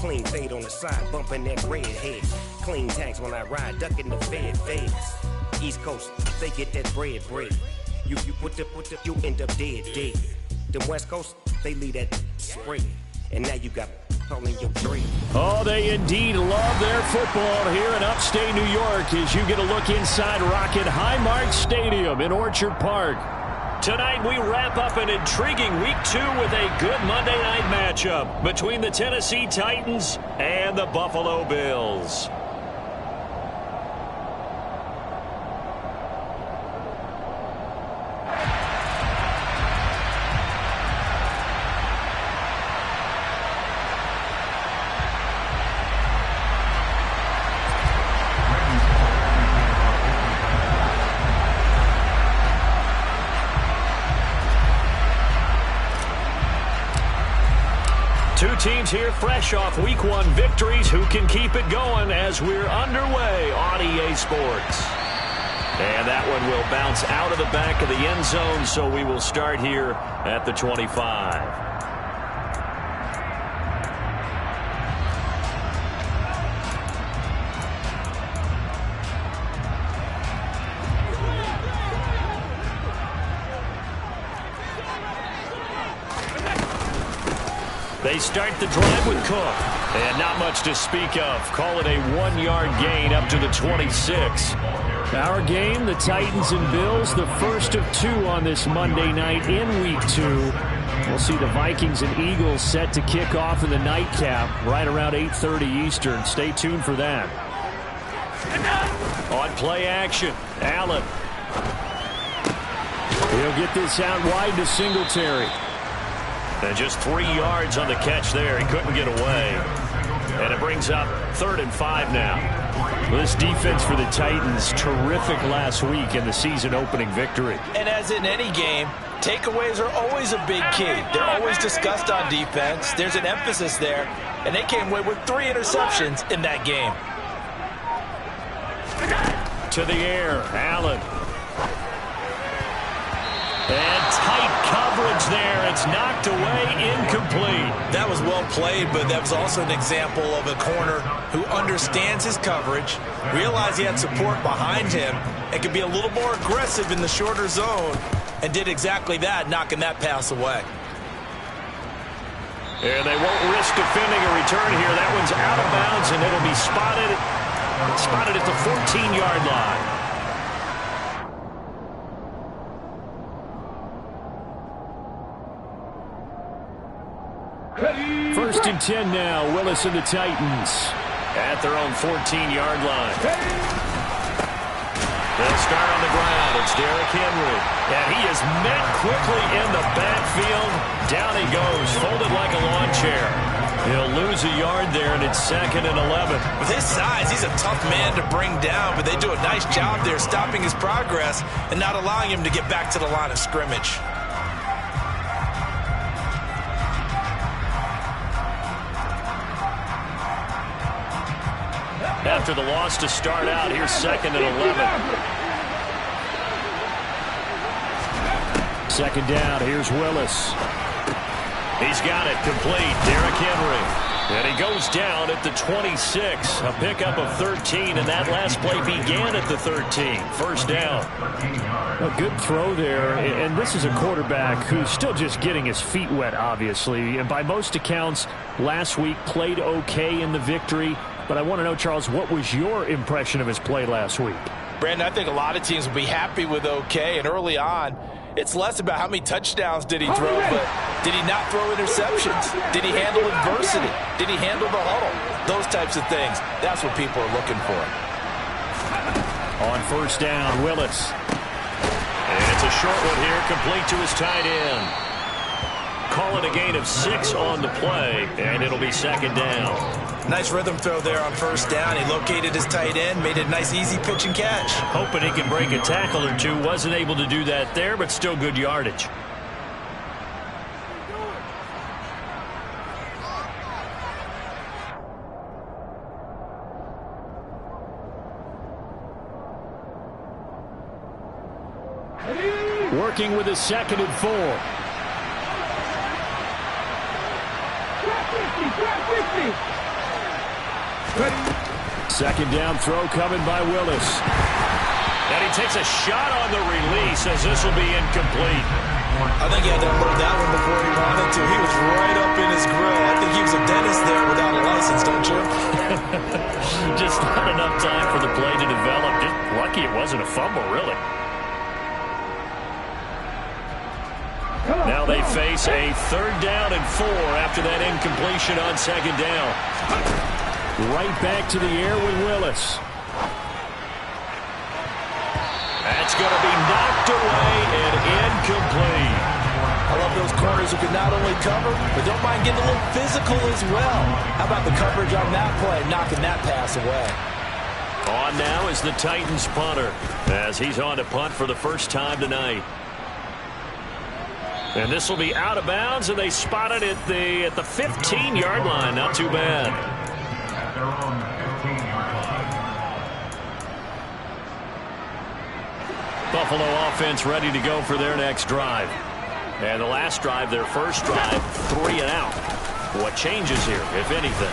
Clean fade on the side, bumping that red head. Clean tags when I ride, ducking the feds. East Coast, they get that bread. You you end up dead. The West Coast, they leave that spread. And now you got calling your dream. Oh, they indeed love their football here in upstate New York as you get a look inside Rocket Highmark Stadium in Orchard Park. Tonight we wrap up an intriguing Week 2 with a good Monday night matchup between the Tennessee Titans and the Buffalo Bills. Two teams here fresh off Week 1 victories. Who can keep it going as we're underway on EA Sports? And that one will bounce out of the back of the end zone, so we will start here at the 25. They start the drive with Cook. And not much to speak of. Call it a 1-yard gain up to the 26. Our game, the Titans and Bills, the first of 2 on this Monday night in Week 2. We'll see the Vikings and Eagles set to kick off in the nightcap right around 8:30 Eastern. Stay tuned for that. On play action, Allen. He'll get this out wide to Singletary. And just 3 yards on the catch there. He couldn't get away. And it brings up 3rd and 5 now. This defense for the Titans, terrific last week in the season-opening victory. And as in any game, takeaways are always a big key. They're always discussed on defense. There's an emphasis there. And they came away with 3 interceptions in that game. To the air, Allen. And tight coverage there. It's knocked away, incomplete. That was well played, but that was also an example of a corner who understands his coverage, realized he had support behind him, and could be a little more aggressive in the shorter zone, and did exactly that, knocking that pass away. And they won't risk defending a return here. That one's out of bounds, and it'll be spotted at the 14-yard line. First and 10 now. Willis and the Titans at their own 14-yard line. They'll start on the ground. It's Derrick Henry. And he is met quickly in the backfield. Down he goes, folded like a lawn chair. He'll lose a yard there, and it's 2nd and 11. With his size, he's a tough man to bring down, but they do a nice job there stopping his progress and not allowing him to get back to the line of scrimmage. After the loss to start out, here's 2nd and 11. 2nd down, here's Willis. He's got it complete, Derrick Henry. And he goes down at the 26, a pickup of 13, and that last play began at the 13. First down. A good throw there, and this is a quarterback who's still just getting his feet wet, obviously. And by most accounts, last week played okay in the victory. But I want to know, Charles, what was your impression of his play last week? Brandon, I think a lot of teams will be happy with okay, and early on, it's less about how many touchdowns did he throw, but did he not throw interceptions? Did he handle adversity? Did he handle the huddle? Those types of things. That's what people are looking for. On first down, Willis. And it's a short one here, complete to his tight end. Call it a gain of 6 on the play, and it'll be 2nd down. Nice rhythm throw there on first down. He located his tight end, made a nice easy pitch and catch. Hoping he can break a tackle or two. Wasn't able to do that there, but still good yardage. Working with a 2nd and 4. Second down throw coming by Willis. And he takes a shot on the release as this will be incomplete. I think he had to unload that one before he wanted to. He was right up in his grill. I think he was a dentist there without a license, don't you? Just not enough time for the play to develop. Just lucky it wasn't a fumble, really. Now they face a 3rd down and 4 after that incompletion on 2nd down. Right back to the air with Willis. That's going to be knocked away and incomplete. I love those corners who can not only cover, but don't mind getting a little physical as well. How about the coverage on that play, knocking that pass away? On now is the Titans punter, as he's on to punt for the first time tonight. And this will be out of bounds, and they spot it at the 15-yard line. Not too bad. Buffalo offense ready to go for their next drive. And the last drive, their first drive, 3 and out. What changes here, if anything?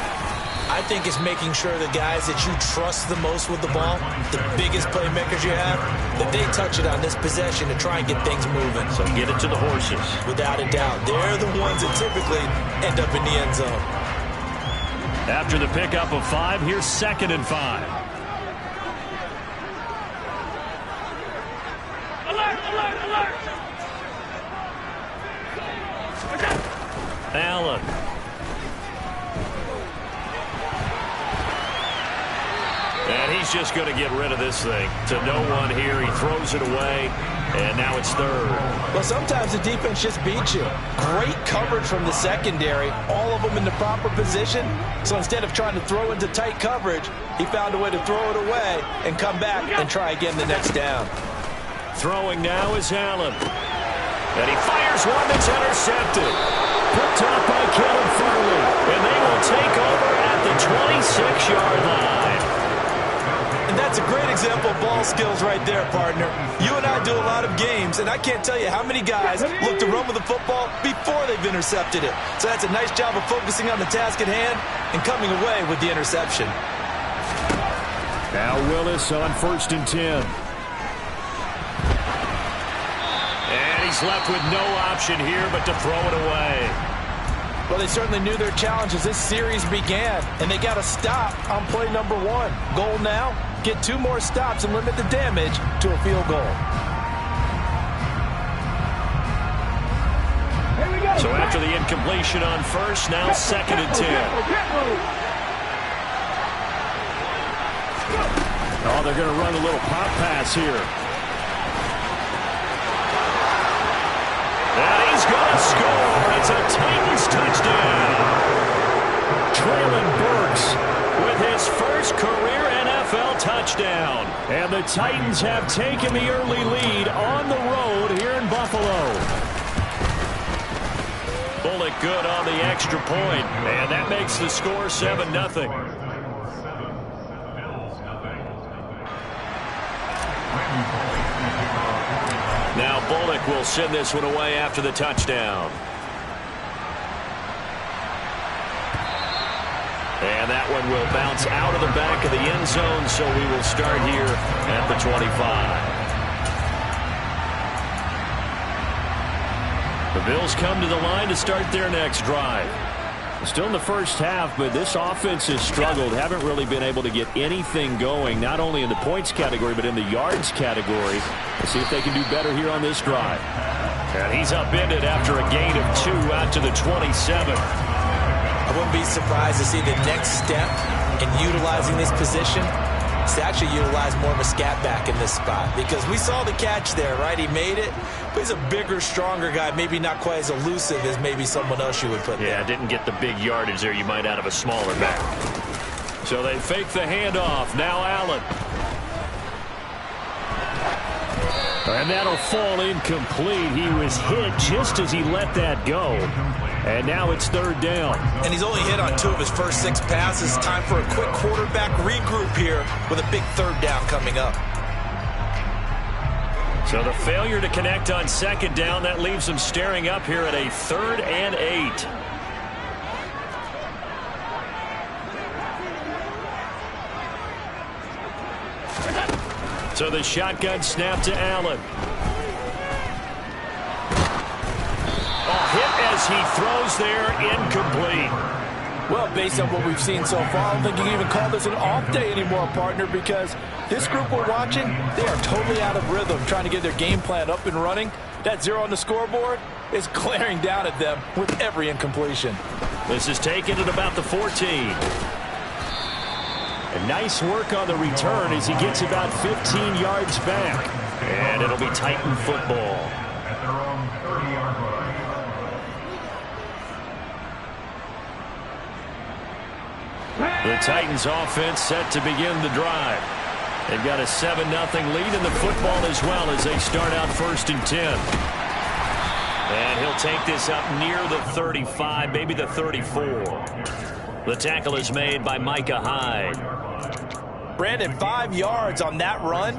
I think it's making sure the guys that you trust the most with the ball, the biggest playmakers you have, that they touch it on this possession to try and get things moving. So get it to the horses. Without a doubt. They're the ones that typically end up in the end zone. After the pickup of 5, here's 2nd and 5. Allen. And he's just going to get rid of this thing. To no one here. He throws it away. And now it's 3rd. Well, sometimes the defense just beats you. Great coverage from the secondary. All of them in the proper position. So instead of trying to throw into tight coverage, he found a way to throw it away and come back and try again the next down. Throwing now is Allen. And he fires one that's intercepted. Picked up by Kevin Farley. And they will take over at the 26-yard line. And that's a great example of ball skills right there, partner. You and I do a lot of games, and I can't tell you how many guys look to run with the football before they've intercepted it. So that's a nice job of focusing on the task at hand and coming away with the interception. Now Willis on 1st and 10. And he's left with no option here but to throw it away. Well, they certainly knew their challenge as this series began, and they got a stop on play number 1. Goal now, get 2 more stops and limit the damage to a field goal. So after the incompletion on 1st, now 2nd and 10. Oh, they're going to run a little pop pass here. And he's going to score. It's a Titans touchdown. Traylon Burks with his first career NFL touchdown. And the Titans have taken the early lead on the road here in Buffalo. Bullock good on the extra point. And that makes the score 7-0. Now Bullock will send this one away after the touchdown. And that one will bounce out of the back of the end zone, so we will start here at the 25. The Bills come to the line to start their next drive. Still in the first half, but this offense has struggled. Haven't really been able to get anything going, not only in the points category, but in the yards category. Let's see if they can do better here on this drive. And he's upended after a gain of 2 out to the 27. I wouldn't be surprised to see the next step in utilizing this position is to actually utilize more of a scat back in this spot, because we saw the catch there, right? He made it, but he's a bigger, stronger guy, maybe not quite as elusive as maybe someone else you would put there. Yeah, didn't get the big yardage there you might out of a smaller back. So they fake the handoff. Now Allen. And that'll fall incomplete. He was hit just as he let that go. And now it's 3rd down. And he's only hit on 2 of his first 6 passes. Time for a quick quarterback regroup here with a big 3rd down coming up. So the failure to connect on 2nd down, that leaves them staring up here at a 3rd and 8. So the shotgun snap to Allen. Hit as he throws there, incomplete. Well, based on what we've seen so far, I don't think you can even call this an off day anymore, partner, because this group we're watching, they are totally out of rhythm, trying to get their game plan up and running. That 0 on the scoreboard is glaring down at them with every incompletion. This is taken at about the 14. And nice work on the return as he gets about 15 yards back. And it'll be Titan football. The Titans offense set to begin the drive. They've got a 7-0 lead in the football as well as they start out 1st and 10. And he'll take this up near the 35, maybe the 34. The tackle is made by Micah Hyde. Brandon, 5 yards on that run.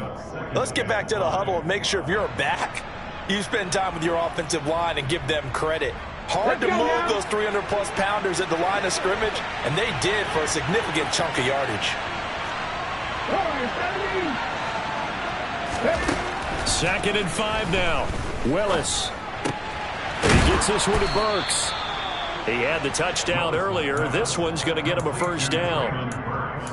Let's get back to the huddle and make sure if you're a back, you spend time with your offensive line and give them credit. Hard to move those 300-plus pounders at the line of scrimmage, and they did for a significant chunk of yardage. 2nd and 5 now. Willis. He gets this one to Burks. He had the touchdown earlier. This one's going to get him a 1st down.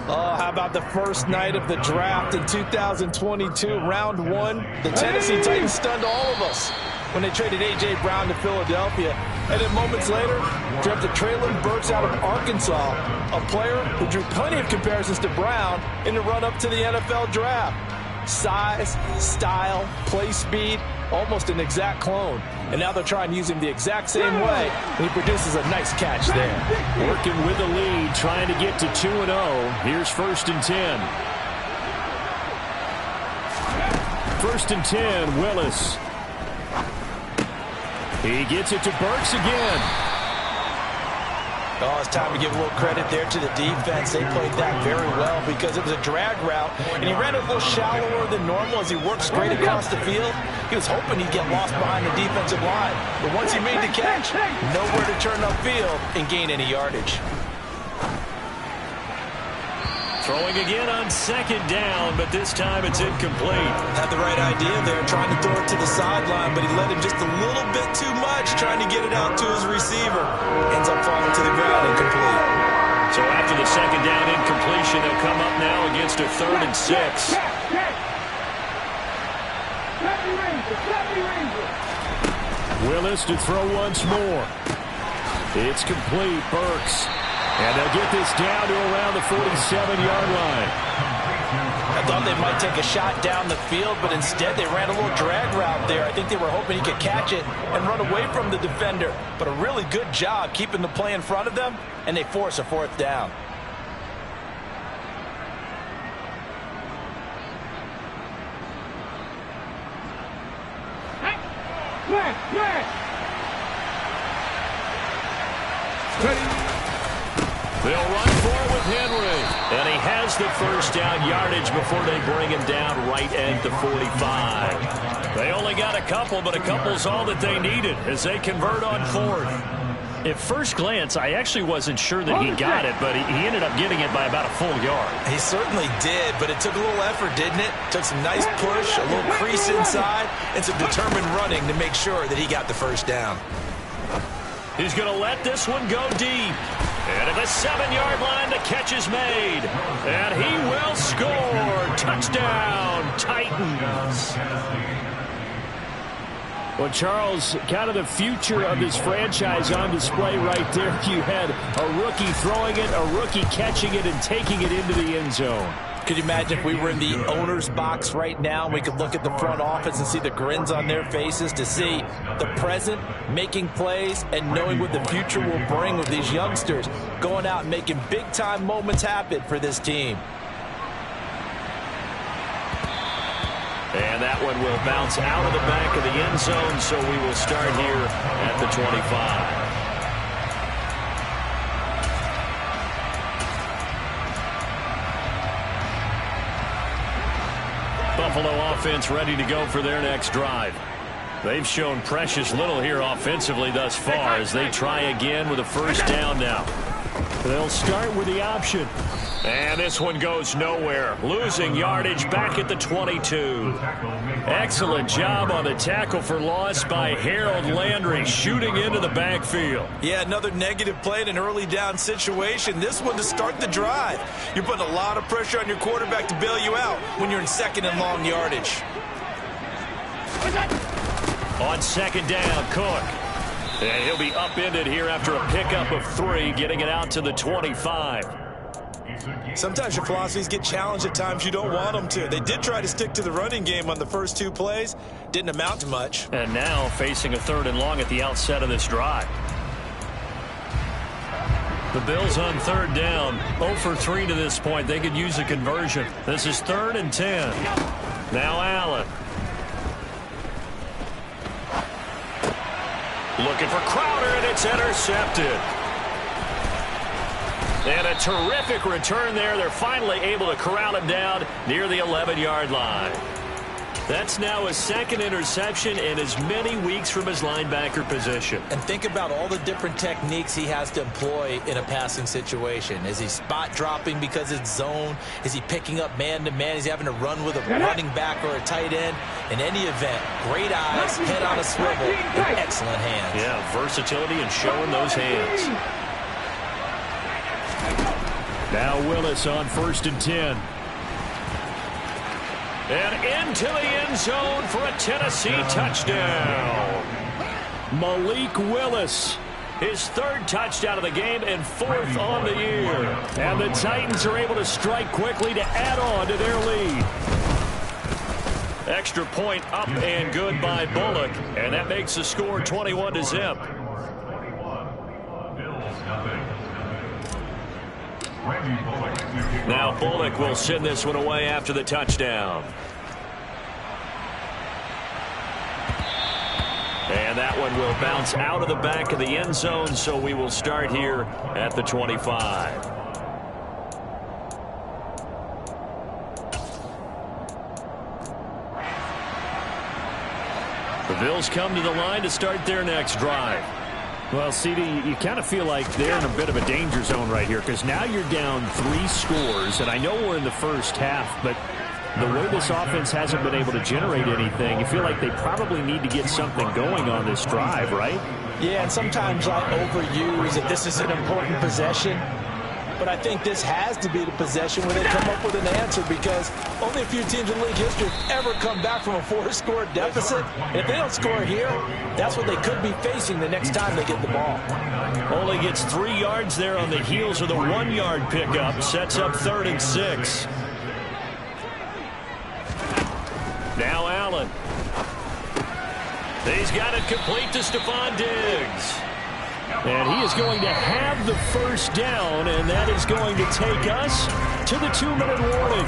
Oh, how about the first night of the draft in 2022, round 1? The Tennessee Titans stunned all of us when they traded A.J. Brown to Philadelphia. And then moments later, drafted Traylon Burks out of Arkansas, a player who drew plenty of comparisons to Brown in the run-up to the NFL draft. Size, style, play speed, almost an exact clone. And now they're trying to use him the exact same way, and he produces a nice catch there. Working with the lead, trying to get to 2-0. Here's 1st and 10. 1st and 10, Willis. He gets it to Burks again. Oh, it's time to give a little credit there to the defense. They played that very well because it was a drag route, and he ran a little shallower than normal as he worked straight across the field. He was hoping he'd get lost behind the defensive line, but once he made the catch, nowhere to turn upfield and gain any yardage. Throwing again on 2nd down, but this time it's incomplete. Had the right idea there, trying to throw it to the sideline, but he let him just a little bit too much, trying to get it out to his receiver. Ends up falling to the ground, incomplete. So after the 2nd down incompletion, they'll come up now against a 3rd and 6. Willis to throw once more. It's complete, Burks. And they'll get this down to around the 47-yard line. I thought they might take a shot down the field, but instead they ran a little drag route there. I think they were hoping he could catch it and run away from the defender. But a really good job keeping the play in front of them, and they force a 4th down. They'll run for it with Henry. And he has the 1st down yardage before they bring him down right at the 45. They only got a couple, but a couple's all that they needed as they convert on 4th. At first glance, I actually wasn't sure that he got it, but he ended up getting it by about a full yard. He certainly did, but it took a little effort, didn't it? Took some nice push, a little crease inside, and some determined running to make sure that he got the 1st down. He's going to let this one go deep. And at the 7-yard line, the catch is made. And he will score. Touchdown, Titans. Well, Charles, kind of the future of this franchise on display right there. You had a rookie throwing it, a rookie catching it, and taking it into the end zone. Could you imagine if we were in the owner's box right now and we could look at the front office and see the grins on their faces to see the present making plays and knowing what the future will bring with these youngsters going out and making big-time moments happen for this team. And that one will bounce out of the back of the end zone, so we will start here at the 25. Buffalo offense ready to go for their next drive. They've shown precious little here offensively thus far as they try again with a 1st down now. They'll start with the option. And this one goes nowhere. Losing yardage back at the 22. Excellent job on the tackle for loss by Harold Landry, shooting into the backfield. Yeah, another negative play in an early down situation. This one to start the drive. You're putting a lot of pressure on your quarterback to bail you out when you're in second and long yardage. On second down, Cook. And he'll be upended here after a pickup of 3, getting it out to the 25. Sometimes your philosophies get challenged at times you don't want them to. They did try to stick to the running game on the first 2 plays. Didn't amount to much. And now facing a 3rd and long at the outset of this drive. The Bills on 3rd down. 0 for 3 to this point. They could use a conversion. This is 3rd and 10. Now Allen. Looking for Crowder, and it's intercepted. And a terrific return there. They're finally able to corral him down near the 11-yard line. That's now his 2nd interception in as many weeks from his linebacker position. And think about all the different techniques he has to employ in a passing situation. Is he spot dropping because it's zone? Is he picking up man-to-man? Is he having to run with a running back or a tight end? In any event, great eyes, head on a swivel, and excellent hands. Yeah, versatility and showing those hands. Now Willis on 1st and 10. And into the end zone for a Tennessee touchdown. Malik Willis, his 3rd touchdown of the game and 4th on the year. And the Titans are able to strike quickly to add on to their lead. Extra point up and good by Bullock. And that makes the score 21-0. Now Bullock will send this one away after the touchdown. And that one will bounce out of the back of the end zone, so we will start here at the 25. The Bills come to the line to start their next drive. Well, CD, you kind of feel like they're in a bit of a danger zone right here because now you're down 3 scores, and I know we're in the first half, but the way this offense hasn't been able to generate anything, you feel like they probably need to get something going on this drive, right? Yeah, and sometimes I overuse that this is an important possession, but I think this has to be the possession where they come up with an answer because only a few teams in league history have ever come back from a 4-score deficit. And if they don't score here, that's what they could be facing the next time they get the ball. Only gets 3 yards there on the heels of the 1-yard pickup. Sets up 3rd and 6. Now Allen. He's got it complete to Stephon Diggs. And he is going to have the 1st down, and that is going to take us to the 2-minute warning.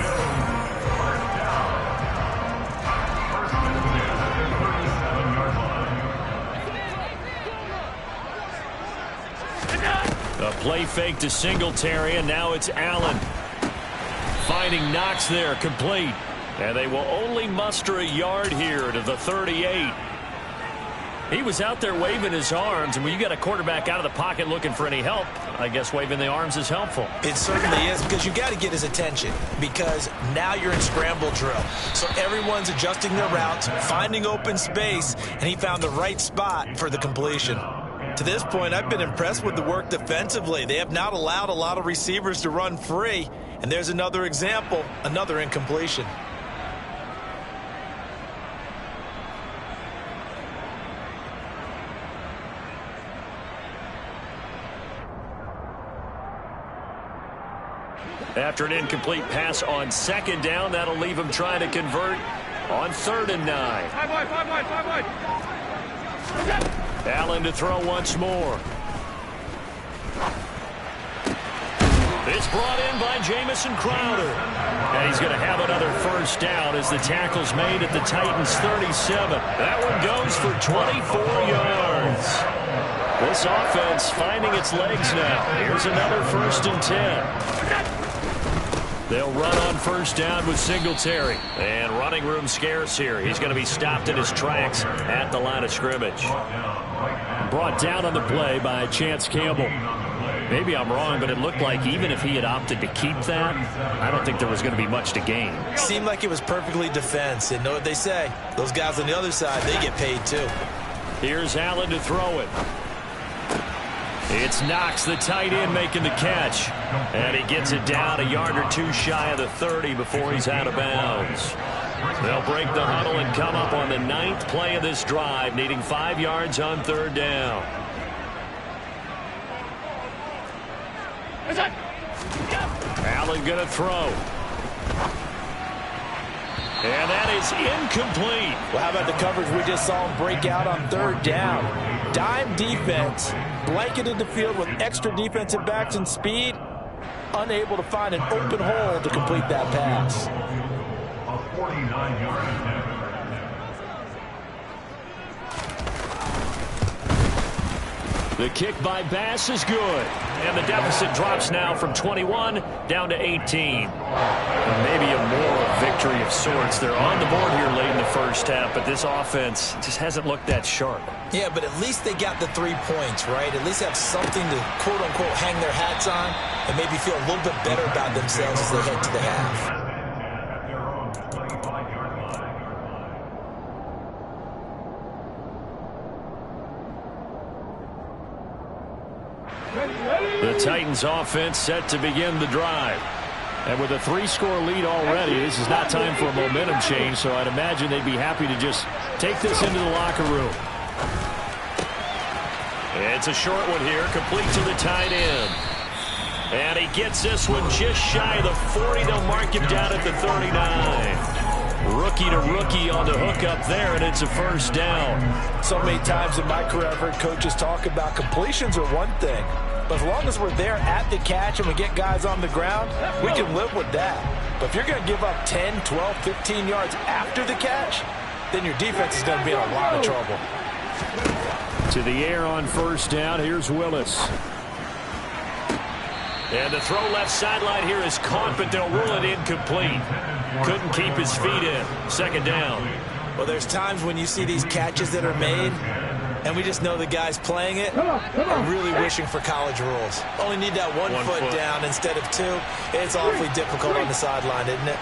A play fake to Singletary, and now it's Allen. Finding Knox there, complete. And they will only muster a yard here to the 38. He was out there waving his arms, and when you got a quarterback out of the pocket looking for any help, I guess waving the arms is helpful. It certainly is, because you got to get his attention, because now you're in scramble drill. So everyone's adjusting their routes, finding open space, and he found the right spot for the completion. To this point, I've been impressed with the work defensively. They have not allowed a lot of receivers to run free, and there's another example, another incompletion. After an incomplete pass on 2nd down, that'll leave him trying to convert on 3rd and 9. Allen to throw once more. It's brought in by Jamison Crowder. And he's going to have another 1st down as the tackle's made at the Titans' 37. That one goes for 24 yards. This offense finding its legs now. Here's another 1st and 10. They'll run on 1st down with Singletary. And running room scarce here. He's going to be stopped in his tracks at the line of scrimmage. Brought down on the play by Chance Campbell. Maybe I'm wrong, but it looked like even if he had opted to keep that, I don't think there was going to be much to gain. Seemed like it was perfectly defense. And know what they say? Those guys on the other side, they get paid too. Here's Allen to throw it. It's Knox, the tight end, making the catch. And he gets it down a yard or two shy of the 30 before he's out of bounds. They'll break the huddle and come up on the 9th play of this drive, needing 5 yards on 3rd down. Allen going to throw. And that is incomplete. Well, how about the coverage we just saw him break out on 3rd down? Dime defense, blanketed the field with extra defensive backs and speed, unable to find an open hole to complete that pass. A 49-yard attempt. The kick by Bass is good. And the deficit drops now from 21 down to 18. Maybe a moral victory of sorts. They're on the board here late in the first half, but this offense just hasn't looked that sharp. Yeah, but at least they got the 3 points, right? At least have something to, quote-unquote, hang their hats on and maybe feel a little bit better about themselves as they head to the half. The Titans offense set to begin the drive. And with a 3-score lead already, this is not time for a momentum change, so I'd imagine they'd be happy to just take this into the locker room. It's a short one here, complete to the tight end. And he gets this one just shy of the 40. They'll mark him down at the 39. Rookie to rookie on the hook up there, and it's a 1st down. So many times in my career I've heard coaches talk about completions are one thing, but as long as we're there at the catch and we get guys on the ground, we can live with that. But if you're going to give up 10, 12, 15 yards after the catch, then your defense is going to be in a lot of trouble. To the air on 1st down, here's Willis. And the throw left sideline here is caught, but they'll rule it incomplete. Couldn't keep his feet in. 2nd down. Well, there's times when you see these catches that are made, and we just know the guys playing it are really wishing for college rules. Only need that one foot down instead of 2. It's awfully difficult on the sideline, isn't it?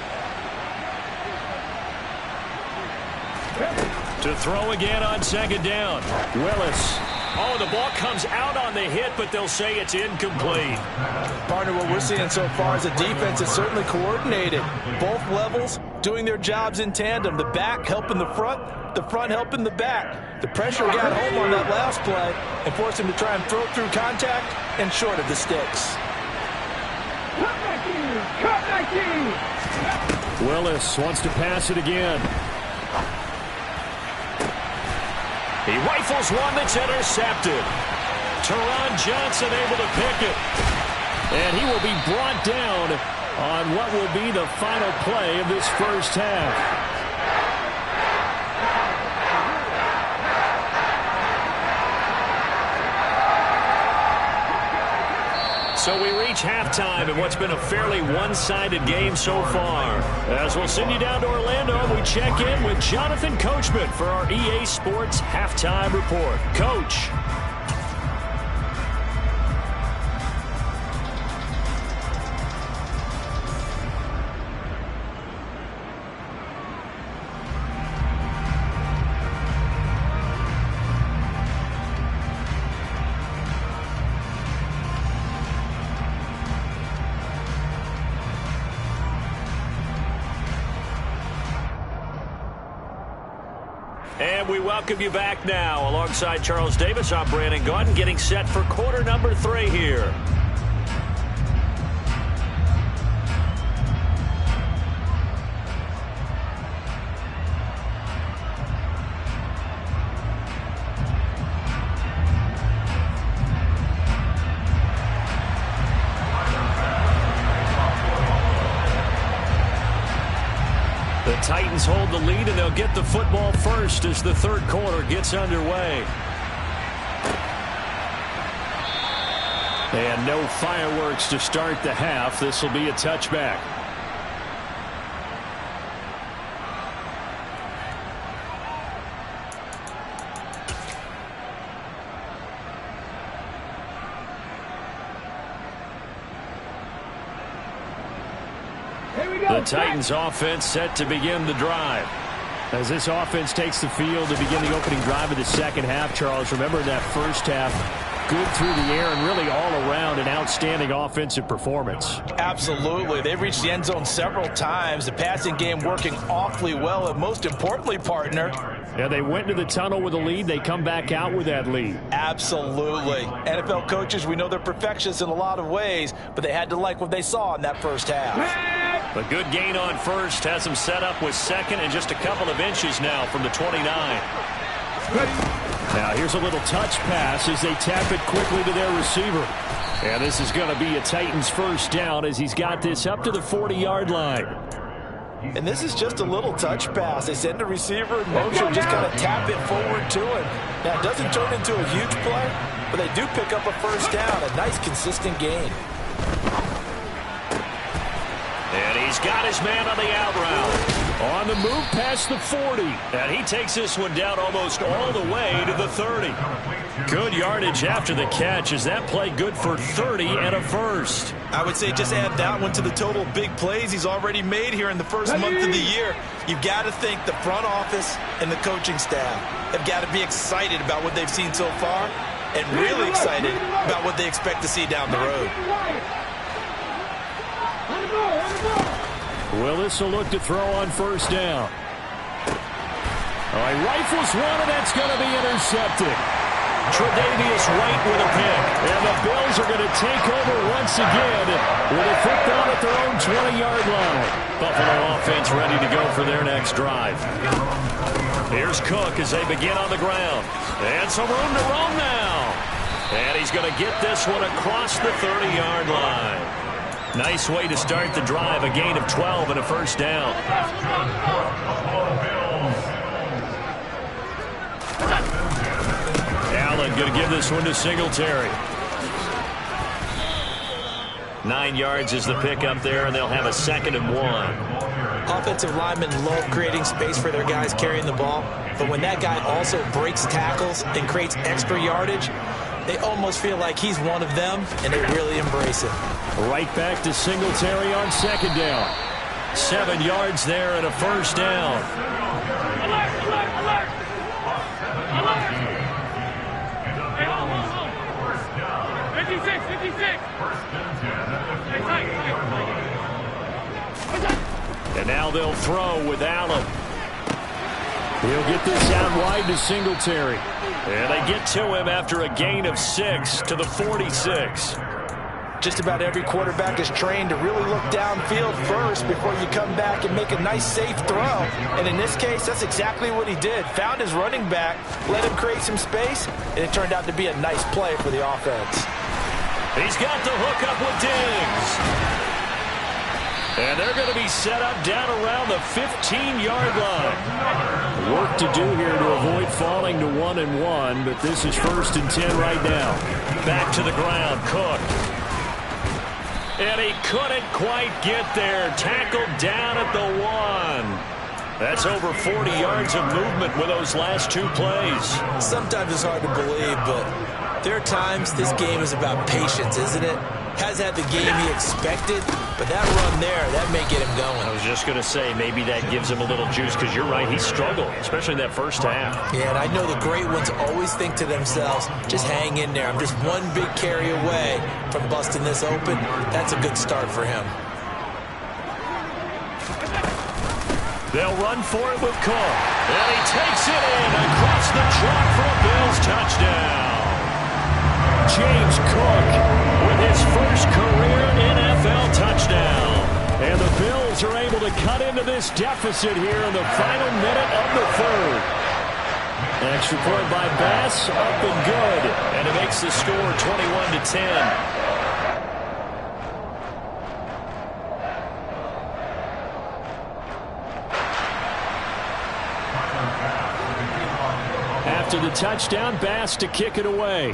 To throw again on 2nd down. Willis. Oh, the ball comes out on the hit, but they'll say it's incomplete. Partner, what we're seeing so far is a defense is certainly coordinated. Both levels doing their jobs in tandem. The back helping the front helping the back. The pressure got home on that last play and forced him to try and throw through contact and short of the sticks. Willis wants to pass it again. He rifles one that's intercepted. Teron Johnson able to pick it. And he will be brought down on what will be the final play of this first half. So we reach halftime in what's been a fairly one-sided game so far. As we'll send you down to Orlando, we check in with Jonathan Coachman for our EA Sports Halftime Report. Coach. And we welcome you back now. Alongside Charles Davis, I'm Brandon Gaudin, getting set for quarter number 3 here. The Titans hold the lead, and they'll get the football first as the 3rd quarter gets underway. And no fireworks to start the half. This will be a touchback. The Titans offense set to begin the drive. As this offense takes the field to begin the opening drive of the second half, Charles, remember in that first half, good through the air and really all around an outstanding offensive performance. Absolutely. They've reached the end zone several times. The passing game working awfully well. And most importantly, partner, yeah, they went to the tunnel with a lead. They come back out with that lead. Absolutely. NFL coaches, we know they're perfectionists in a lot of ways, but they had to like what they saw in that first half. A good gain on first has them set up with second and just a couple of inches now from the 29. Now here's a little touch pass as they tap it quickly to their receiver. And this is going to be a Titans first down as he's got this up to the 40-yard line. And this is just a little touch pass. They send the receiver in motion, just kind of tap it forward to him. Now, it doesn't turn into a huge play, but they do pick up a first down, a nice, consistent gain. And he's got his man on the out route. On the move past the 40. And he takes this one down almost all the way to the 30. Good yardage after the catch. Is that play good for 30 and a first? I would say just add that one to the total big plays he's already made here in the first month of the year. You've got to think the front office and the coaching staff have got to be excited about what they've seen so far and really excited about what they expect to see down the road. Willis will look to throw on first down. All right, rifles one, and that's going to be intercepted. Tre'Davious White with a pick. And the Bills are going to take over once again with a football at their own 20-yard line. Buffalo offense ready to go for their next drive. Here's Cook as they begin on the ground. And some room to roam now. And he's going to get this one across the 30-yard line. Nice way to start the drive. A gain of 12 and a first down. Allen going to give this one to Singletary. 9 yards is the pickup there, and they'll have a 2nd and 1. Offensive linemen love creating space for their guys carrying the ball, but when that guy also breaks tackles and creates extra yardage, they almost feel like he's one of them, and they really embrace it. Right back to Singletary on 2nd down. 7 yards there and a first down. Alert! 56! And now they'll throw with Allen. He'll get this out wide to Singletary. And they get to him after a gain of 6 to the 46. Just about every quarterback is trained to really look downfield first before you come back and make a nice, safe throw. And in this case, that's exactly what he did. Found his running back, let him create some space, and it turned out to be a nice play for the offense. He's got the hook up with Diggs. And they're going to be set up down around the 15-yard line. Work to do here to avoid falling to 1-1, but this is 1st and 10 right now. Back to the ground, Cook. And he couldn't quite get there. Tackled down at the 1. That's over 40 yards of movement with those last 2 plays. Sometimes it's hard to believe, but there are times this game is about patience, isn't it? Has had the game he expected, but that run there, that may get him going. I was just going to say, maybe that gives him a little juice, because you're right, he struggled, especially in that first half. Yeah, and I know the great ones always think to themselves, just hang in there. I'm just one big carry away from busting this open. That's a good start for him. They'll run for it with Cook. And he takes it in across the chalk for a Bills touchdown. James Cook with his first career NFL touchdown. And the Bills are able to cut into this deficit here in the final minute of the 3rd. Extra point by Bass, up and good. And it makes the score 21-10. After the touchdown, Bass to kick it away.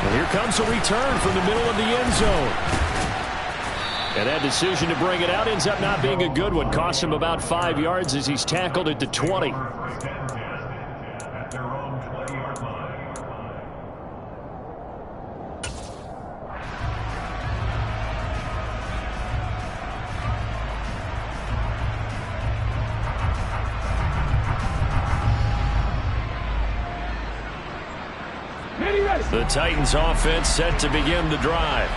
And here comes a return from the middle of the end zone. And that decision to bring it out ends up not being a good one. Costs him about 5 yards as he's tackled at the 20. The Titans offense set to begin the drive.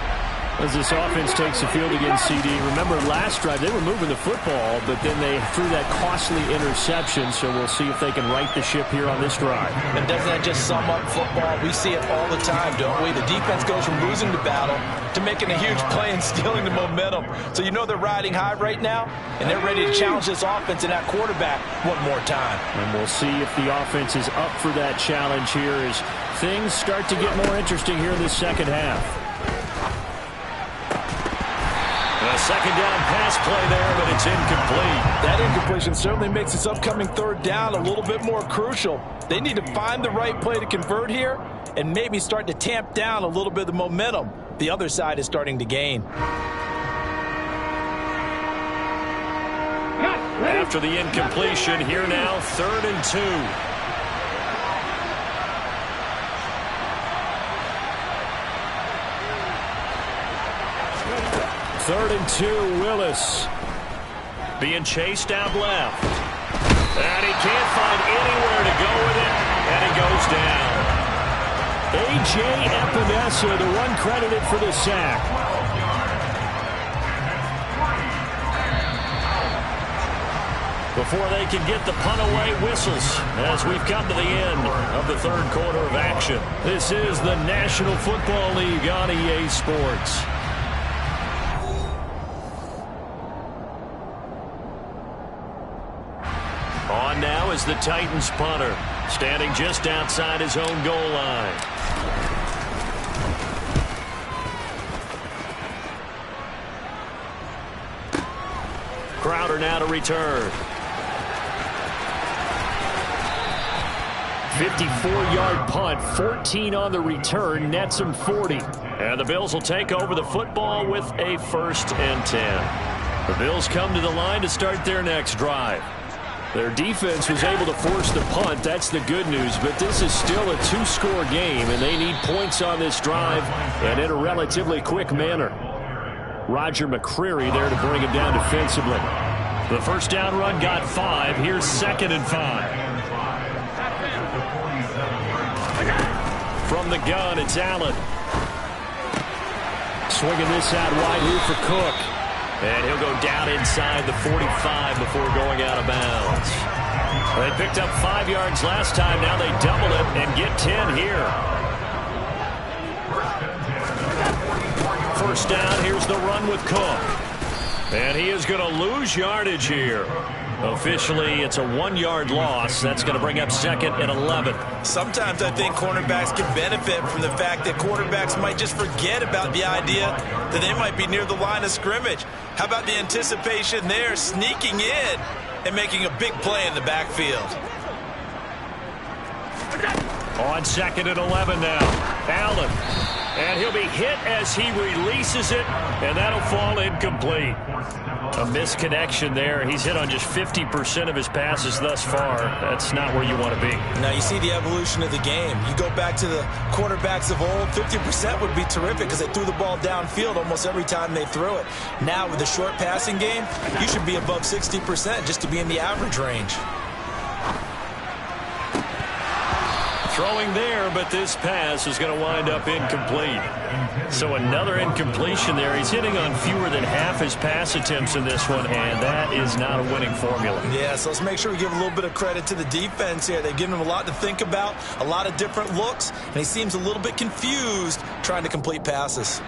As this offense takes the field against CD, remember last drive they were moving the football, but then they threw that costly interception, so we'll see if they can right the ship here on this drive. And doesn't that just sum up football? We see it all the time, don't we? The defense goes from losing the battle to making a huge play and stealing the momentum. So you know they're riding high right now, and they're ready to challenge this offense and that quarterback one more time. And we'll see if the offense is up for that challenge here as things start to get more interesting here in the second half. A second down pass play there, but it's incomplete. That incompletion certainly makes this upcoming third down a little bit more crucial. They need to find the right play to convert here and maybe start to tamp down a little bit of the momentum the other side is starting to gain. After the incompletion, here now, 3rd and 2. Third and 2, Willis. Being chased out left. And he can't find anywhere to go with it, and he goes down. A.J. Epinesa, the one credited for the sack. Before they can get the punt away, whistles as we've come to the end of the third quarter of action. This is the National Football League on EA Sports. On now is the Titans punter, standing just outside his own goal line. Crowder now to return. 54-yard punt, 14 on the return, nets him 40. And the Bills will take over the football with a 1st and 10. The Bills come to the line to start their next drive. Their defense was able to force the punt. That's the good news. But this is still a 2-score game, and they need points on this drive and in a relatively quick manner. Roger McCreary there to bring him down defensively. The first down run got 5. Here's 2nd and 5. From the gun, it's Allen. Swinging this out wide here for Cook. And he'll go down inside the 45 before going out of bounds. They picked up 5 yards last time. Now they double it and get 10 here. First down, here's the run with Cook. And he is going to lose yardage here. Officially, it's a 1-yard loss. That's going to bring up 2nd and 11. Sometimes I think cornerbacks can benefit from the fact that quarterbacks might just forget about the idea that they might be near the line of scrimmage. How about the anticipation there, sneaking in and making a big play in the backfield? On 2nd and 11 now, Allen. And he'll be hit as he releases it, and that'll fall incomplete. A misconnection there. He's hit on just 50% of his passes thus far. That's not where you want to be. Now you see the evolution of the game. You go back to the quarterbacks of old, 50% would be terrific because they threw the ball downfield almost every time they threw it. Now with the short passing game, you should be above 60% just to be in the average range. Throwing there, but this pass is going to wind up incomplete. So another incompletion there. He's hitting on fewer than half his pass attempts in this one, and that is not a winning formula. Yeah, so let's make sure we give a little bit of credit to the defense here. They've given him a lot to think about, a lot of different looks, and he seems a little bit confused trying to complete passes.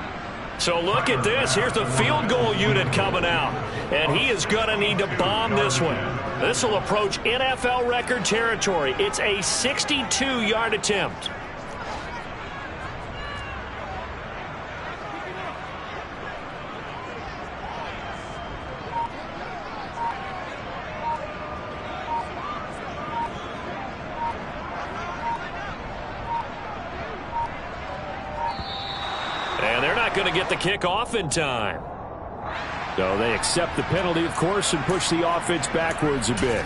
So look at this. Here's the field goal unit coming out, and he is going to need to bomb this one. This will approach NFL record territory. It's a 62-yard attempt. And they're not going to get the kick off in time. So they accept the penalty, of course, and push the offense backwards a bit.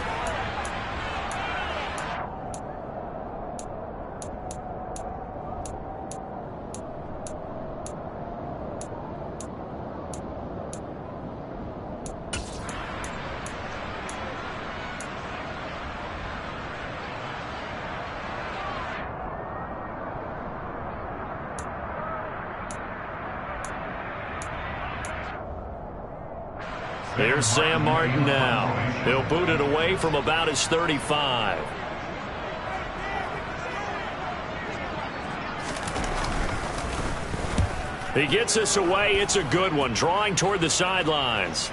Here's Sam Martin now. He'll boot it away from about his 35. He gets this away. It's a good one, drawing toward the sidelines.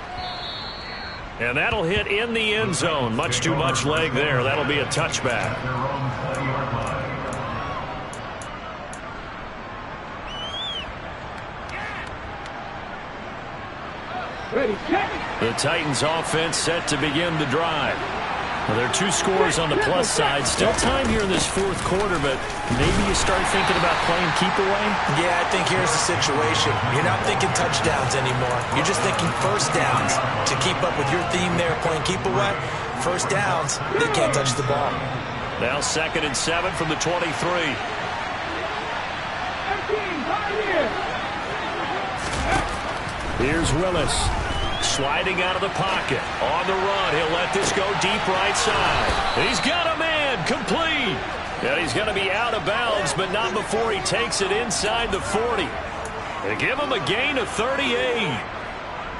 And that'll hit in the end zone. Much too much leg there. That'll be a touchback. The Titans offense set to begin the drive. Well, there are 2 scores on the plus side. Still time here in this fourth quarter, but maybe you start thinking about playing keep away? Yeah, I think here's the situation. You're not thinking touchdowns anymore. You're just thinking first downs. To keep up with your theme there, playing keep away, first downs, they can't touch the ball. Now 2nd and 7 from the 23. Here's Willis. Sliding out of the pocket. On the run. He'll let this go deep right side. He's got a man. Complete. And he's going to be out of bounds, but not before he takes it inside the 40. They give him a gain of 38.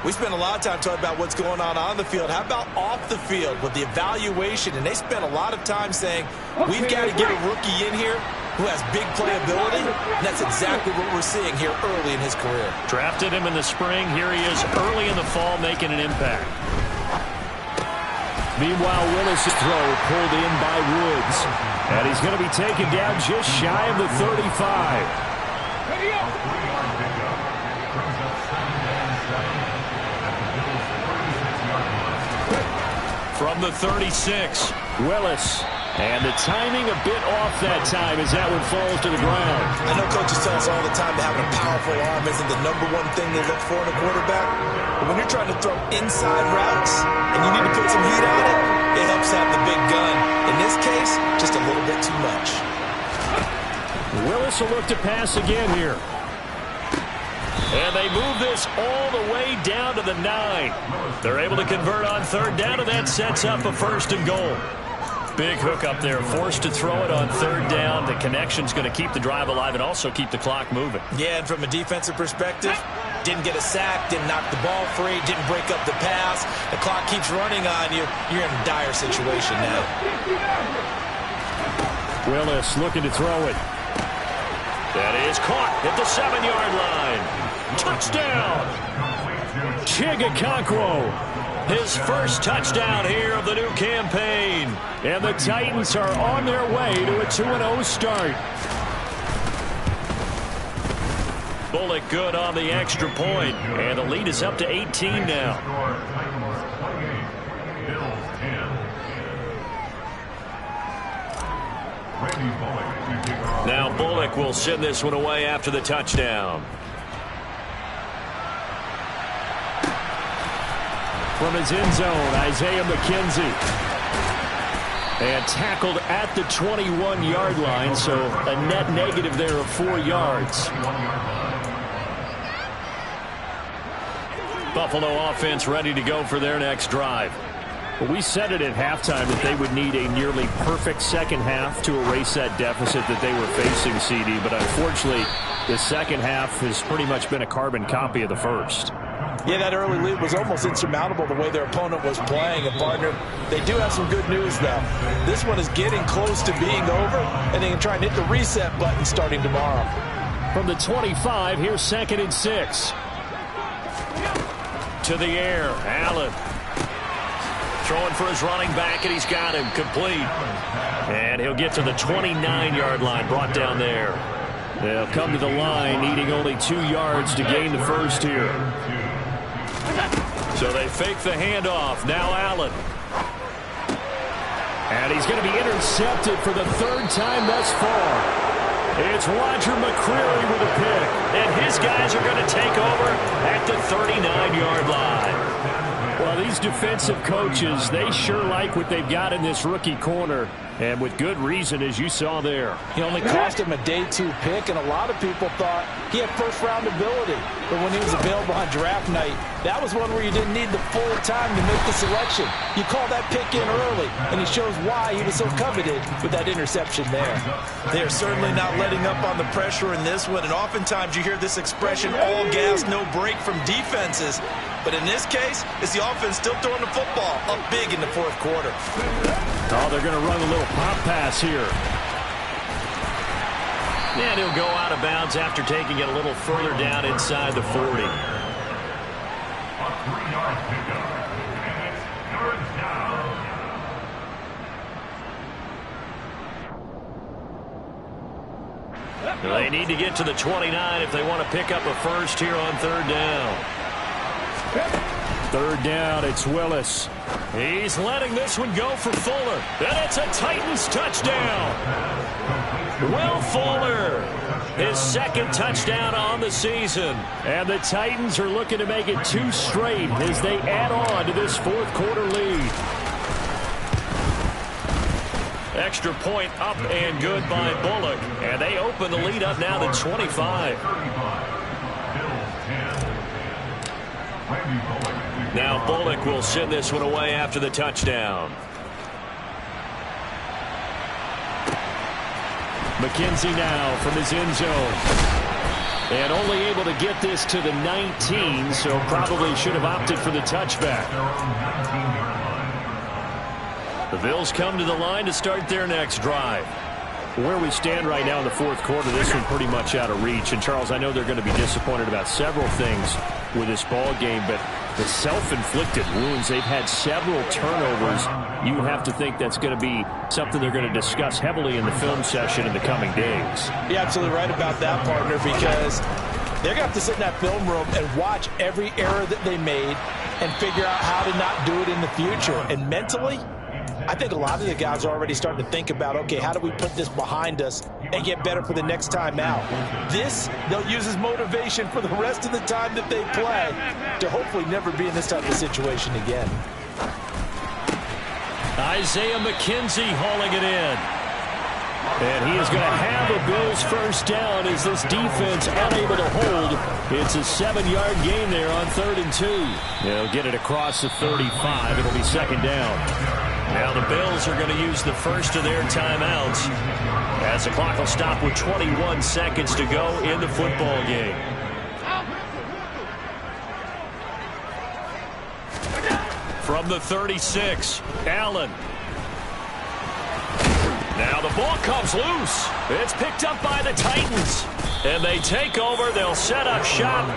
We spent a lot of time talking about what's going on the field. How about off the field with the evaluation? And they spent a lot of time saying, we've got to get a rookie in here who has big playability, and that's exactly what we're seeing here early in his career. Drafted him in the spring. Here he is early in the fall making an impact. Meanwhile, Willis' throw pulled in by Woods. And he's going to be taken down just shy of the 35. From the 36, Willis. And the timing a bit off that time as that one falls to the ground. I know coaches tell us all the time that having a powerful arm isn't the #1 thing they look for in a quarterback. But when you're trying to throw inside routes and you need to put some heat on it, it helps have the big gun. In this case, just a little bit too much. Willis will look to pass again here. And they move this all the way down to the 9. They're able to convert on 3rd down, and that sets up a 1st and goal. Big hook up there, forced to throw it on 3rd down. The connection's going to keep the drive alive and also keep the clock moving. Yeah, and from a defensive perspective, didn't get a sack, didn't knock the ball free, didn't break up the pass. The clock keeps running on you. You're in a dire situation now. Willis looking to throw it. That is caught at the 7-yard line. Touchdown! Chigakonkwo. His first touchdown here of the new campaign. And the Titans are on their way to a 2-0 start. Bullock good on the extra point. And the lead is up to 18 now. Now Bullock will send this one away after the touchdown. From his end zone, Isaiah McKenzie. And tackled at the 21-yard line, so a net negative there of 4 yards. Buffalo offense ready to go for their next drive. Well, we said it at halftime that they would need a nearly perfect second half to erase that deficit that they were facing, CD. But unfortunately, the second half has pretty much been a carbon copy of the first. Yeah, that early lead was almost insurmountable the way their opponent was playing. And, partner, they do have some good news, though. This one is getting close to being over, and they can try and hit the reset button starting tomorrow. From the 25, here's 2nd and 6. To the air, Allen. Throwing for his running back, and he's got him complete. And he'll get to the 29-yard line, brought down there. They'll come to the line, needing only 2 yards to gain the first here. So they fake the handoff. Now Allen. And he's going to be intercepted for the 3rd time thus far. It's Roger McCreary with a pick. And his guys are going to take over at the 39-yard line. Well, these defensive coaches, they sure like what they've got in this rookie corner. And with good reason, as you saw there. He only cost him a day 2 pick, and a lot of people thought he had first-round ability. But when he was available on draft night, that was one where you didn't need the full time to make the selection. You call that pick in early, and he shows why he was so coveted with that interception there. They are certainly not letting up on the pressure in this one, and oftentimes you hear this expression, all gas, no break from defenses. But in this case, it's the offense still throwing the football up big in the fourth quarter. Oh, they're going to run a little pop pass here. And he'll go out of bounds after taking it a little further down inside the 40. A 3-yard pickup. And it's third down. They need to get to the 29 if they want to pick up a first here on third down. Third down, it's Willis. He's letting this one go for Fuller. And it's a Titans touchdown. Will Fuller, his second touchdown on the season. And the Titans are looking to make it 2 straight as they add on to this fourth quarter lead. Extra point up and good by Bullock. And they open the lead up now to 25. Now Bullock will send this one away after the touchdown. McKenzie now from his end zone. And only able to get this to the 19, so probably should have opted for the touchback. The Bills come to the line to start their next drive. Where we stand right now in the fourth quarter, this one pretty much out of reach. And, Charles, I know they're going to be disappointed about several things with this ball game, but the self-inflicted wounds, they've had several turnovers. You have to think that's going to be something they're going to discuss heavily in the film session in the coming days. You're absolutely right about that, partner, because they're going to have to sit in that film room and watch every error that they made and figure out how to not do it in the future. And mentally, I think a lot of the guys are already starting to think about, okay, how do we put this behind us and get better for the next time out? This, they'll use as motivation for the rest of the time that they play to hopefully never be in this type of situation again. Isaiah McKenzie hauling it in. And he is going to have a Bills first down as this defense unable to hold. It's a 7-yard gain there on 3rd and 2. They'll get it across the 35. It'll be second down. Now the Bills are going to use the first of their timeouts as the clock will stop with 21 seconds to go in the football game. From the 36, Allen. Now the ball comes loose. It's picked up by the Titans. And they take over. They'll set up shop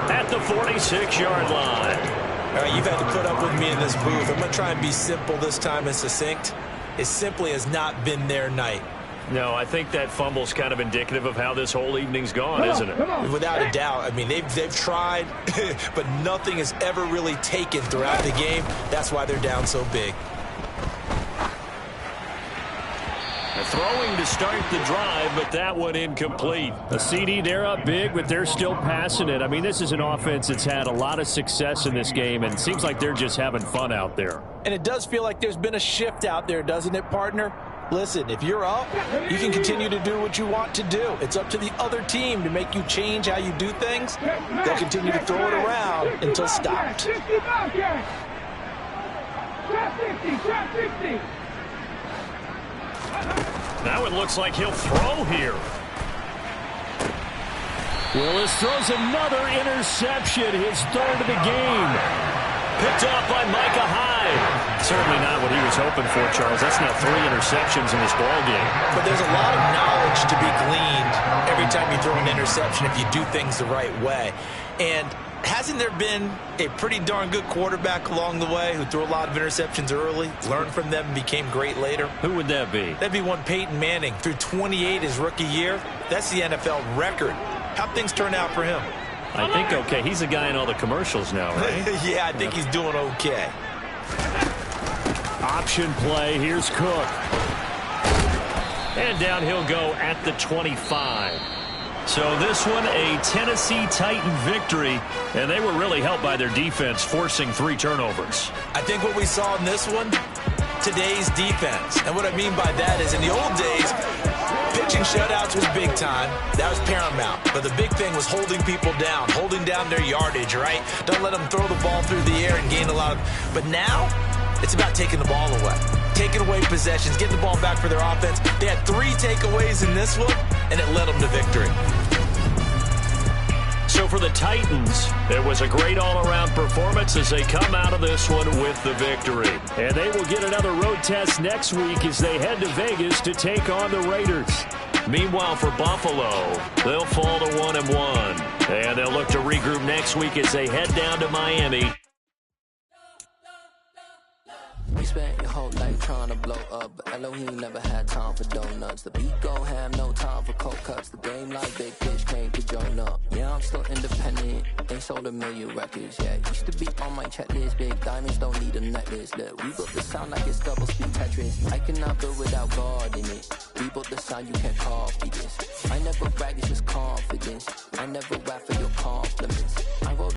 at the 46-yard line. All right, you've had to put up with me in this booth. I'm going to try and be simple this time and succinct. It simply has not been their night. No, I think that fumble's kind of indicative of how this whole evening's gone, isn't it? Without a doubt. I mean, they've tried, but nothing has ever really taken throughout the game. That's why they're down so big. Throwing to start the drive, but that one incomplete. A CD, they're up big, but they're still passing it. I mean, this is an offense that's had a lot of success in this game, and it seems like they're just having fun out there. And it does feel like there's been a shift out there, doesn't it, partner? Listen, if you're up, you can continue to do what you want to do. It's up to the other team to make you change how you do things. They'll continue to throw it around until stopped. Now it looks like he'll throw here. Willis throws another interception, his third of the game. Picked off by Micah Hyde. Certainly not what he was hoping for, Charles. That's now 3 interceptions in this ball game. But there's a lot of knowledge to be gleaned every time you throw an interception if you do things the right way. And hasn't there been a pretty darn good quarterback along the way who threw a lot of interceptions early, learned from them, and became great later? Who would that be? That'd be one Peyton Manning. Threw 28 his rookie year. That's the NFL record. How'd things turn out for him? I think okay. He's a guy in all the commercials now, right? Yeah, I think he's doing okay. Option play. Here's Cook. And down he'll go at the 25. So this one, a Tennessee Titan victory, and they were really helped by their defense, forcing 3 turnovers. I think what we saw in this one, today's defense. And what I mean by that is in the old days, pitching shutouts was big time. That was paramount. But the big thing was holding people down, holding down their yardage, right? Don't let them throw the ball through the air and gain a lot of... But now, it's about taking the ball away. Taking away possessions, getting the ball back for their offense. They had 3 takeaways in this one, and it led them to victory. So for the Titans, it was a great all-around performance as they come out of this one with the victory. And they will get another road test next week as they head to Vegas to take on the Raiders. Meanwhile, for Buffalo, they'll fall to 1-1. And they'll look to regroup next week as they head down to Miami. You spent your whole life trying to blow up, but Elohim never had time for donuts. The beat go ham, no time for cold cuts. The game like big fish came to join up. Yeah, I'm still independent, ain't sold 1 million records yet. Used to be on my checklist, big diamonds don't need a necklace. Look, we built the sound like it's double speed Tetris. I cannot build without God in it. We built the sound, you can't copy this. I never brag, it's just confidence. I never rap for your compliments.